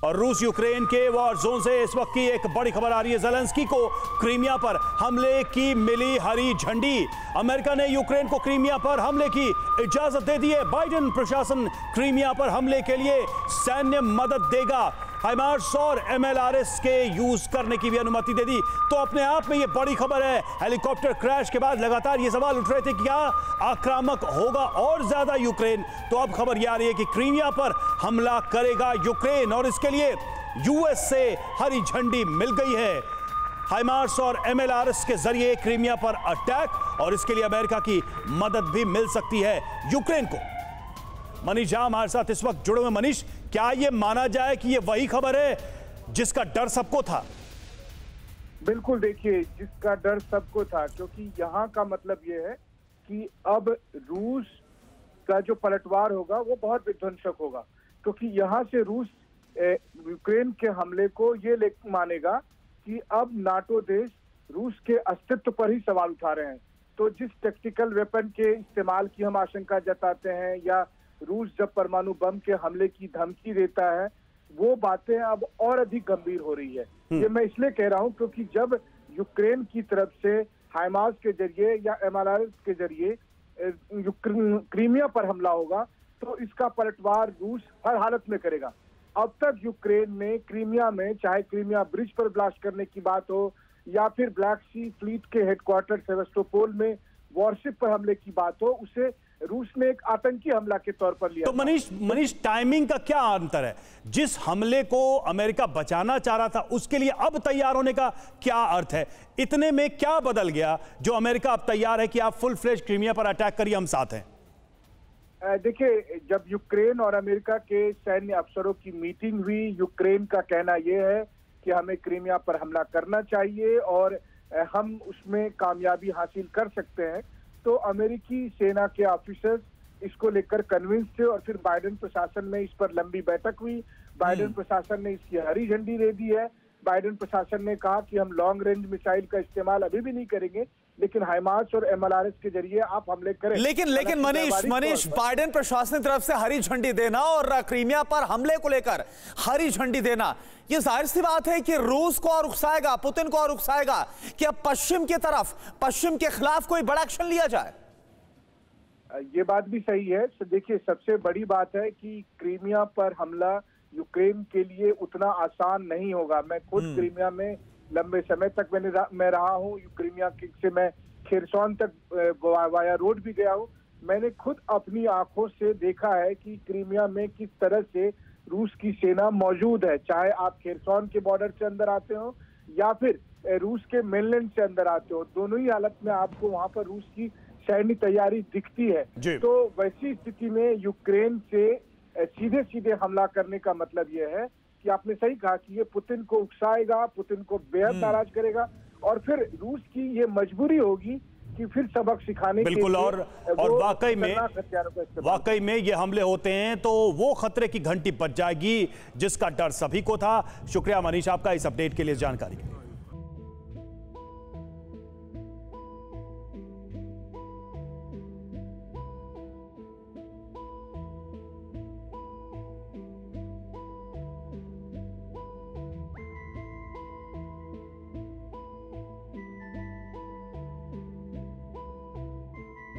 और रूस यूक्रेन के वॉर जोन से इस वक्त की एक बड़ी खबर आ रही है। ज़ेलेंस्की को क्रीमिया पर हमले की मिली हरी झंडी। अमेरिका ने यूक्रेन को क्रीमिया पर हमले की इजाजत दे दी है। बाइडेन प्रशासन क्रीमिया पर हमले के लिए सैन्य मदद देगा। हाइमार्स और MLRS के यूज करने की भी अनुमति दे दी। तो अपने आप में यह बड़ी खबर है। हेलीकॉप्टर क्रैश के बाद लगातार ये सवाल उठ रहे थे कि क्या आक्रामक होगा और ज्यादा यूक्रेन। तो अब खबर यह आ रही है कि क्रीमिया पर हमला करेगा यूक्रेन और इसके लिए US से हरी झंडी मिल गई है। हाइमार्स और MLRS के जरिए क्रीमिया पर अटैक और इसके लिए अमेरिका की मदद भी मिल सकती है यूक्रेन को। मनीष झा हमारे साथ इस वक्त जुड़े हुए। मनीष, क्या यह माना जाए कि यह वही खबर है जिसका डर सबको था? बिल्कुल, देखिए, जिसका डर सबको था, क्योंकि यहाँ का मतलब यह है कि अब रूस का जो पलटवार होगा वो बहुत विध्वंसक होगा, क्योंकि यहाँ से रूस यूक्रेन के हमले को ये मानेगा कि अब नाटो देश रूस के अस्तित्व पर ही सवाल उठा रहे हैं। तो जिस टैक्टिकल वेपन के इस्तेमाल की हम आशंका जताते हैं या रूस जब परमाणु बम के हमले की धमकी देता है, वो बातें अब और अधिक गंभीर हो रही है। ये मैं इसलिए कह रहा हूं क्योंकि जब यूक्रेन की तरफ से हाइमार्स के जरिए या MLRS के जरिए क्रीमिया पर हमला होगा तो इसका पलटवार रूस हर हालत में करेगा। अब तक यूक्रेन ने क्रीमिया में, चाहे क्रीमिया ब्रिज पर ब्लास्ट करने की बात हो या फिर ब्लैक सी फ्लीट के हेडक्वार्टर सेवास्टोपोल में वॉरशिप पर हमले की बात हो, उसे रूस ने एक आतंकी हमला के तौर पर लिया। तो मनीष, टाइमिंग का क्या अंतर है? जिस हमले को अमेरिका बचाना चाह रहा था उसके लिए अब तैयार होने का क्या अर्थ है? इतने में क्या बदल गया जो अमेरिका अब तैयार है कि आप फुल फ्लेज क्रीमिया पर अटैक करिए, हम साथ हैं? देखिए, जब यूक्रेन और अमेरिका के सैन्य अफसरों की मीटिंग हुई, यूक्रेन का कहना यह है कि हमें क्रीमिया पर हमला करना चाहिए और हम उसमें कामयाबी हासिल कर सकते हैं। तो अमेरिकी सेना के ऑफिसर्स इसको लेकर कन्विंस थे और फिर बाइडेन प्रशासन में इस पर लंबी बैठक हुई। बाइडेन प्रशासन ने इसकी हरी झंडी दे दी है। बाइडेन प्रशासन ने कहा कि हम लॉन्ग रेंज मिसाइल का इस्तेमाल अभी भी नहीं करेंगे, लेकिन हाइमार्स और MLRS के जरिए आप हमले करें। लेकिन मनीष, बाइडेन प्रशासन की तरफ से हरी झंडी देना और क्रीमिया पर हमले को लेकर हरी झंडी देना, ये जाहिर सी बात है कि रूस को और उकसाएगा, पुतिन को और उकसाएगा कि अब पश्चिम की तरफ, पश्चिम के खिलाफ कोई बड़ा एक्शन लिया जाए। ये बात भी सही है। देखिए, सबसे बड़ी बात है कि क्रीमिया पर हमला यूक्रेन के लिए उतना आसान नहीं होगा। मैं खुद क्रीमिया में लंबे समय तक मैं रहा हूँ। क्रीमिया से मैं खेरसोन तक वाया रोड भी गया हूँ। मैंने खुद अपनी आंखों से देखा है कि क्रीमिया में किस तरह से रूस की सेना मौजूद है, चाहे आप खेरसोन के बॉर्डर से अंदर आते हो या फिर रूस के मेनलैंड से अंदर आते हो। दोनों ही हालत में आपको वहां पर रूस की सैन्य तैयारी दिखती है। तो वैसी स्थिति में यूक्रेन से सीधे सीधे हमला करने का मतलब यह है कि आपने सही कहा कि ये पुतिन को उकसाएगा, पुतिन को बेहद नाराज करेगा और फिर रूस की ये मजबूरी होगी कि फिर सबक सिखाने के लिए और वाकई में ये हमले होते हैं तो वो खतरे की घंटी बज जाएगी जिसका डर सभी को था। शुक्रिया मनीष आपका इस अपडेट के लिए, जानकारी के लिए।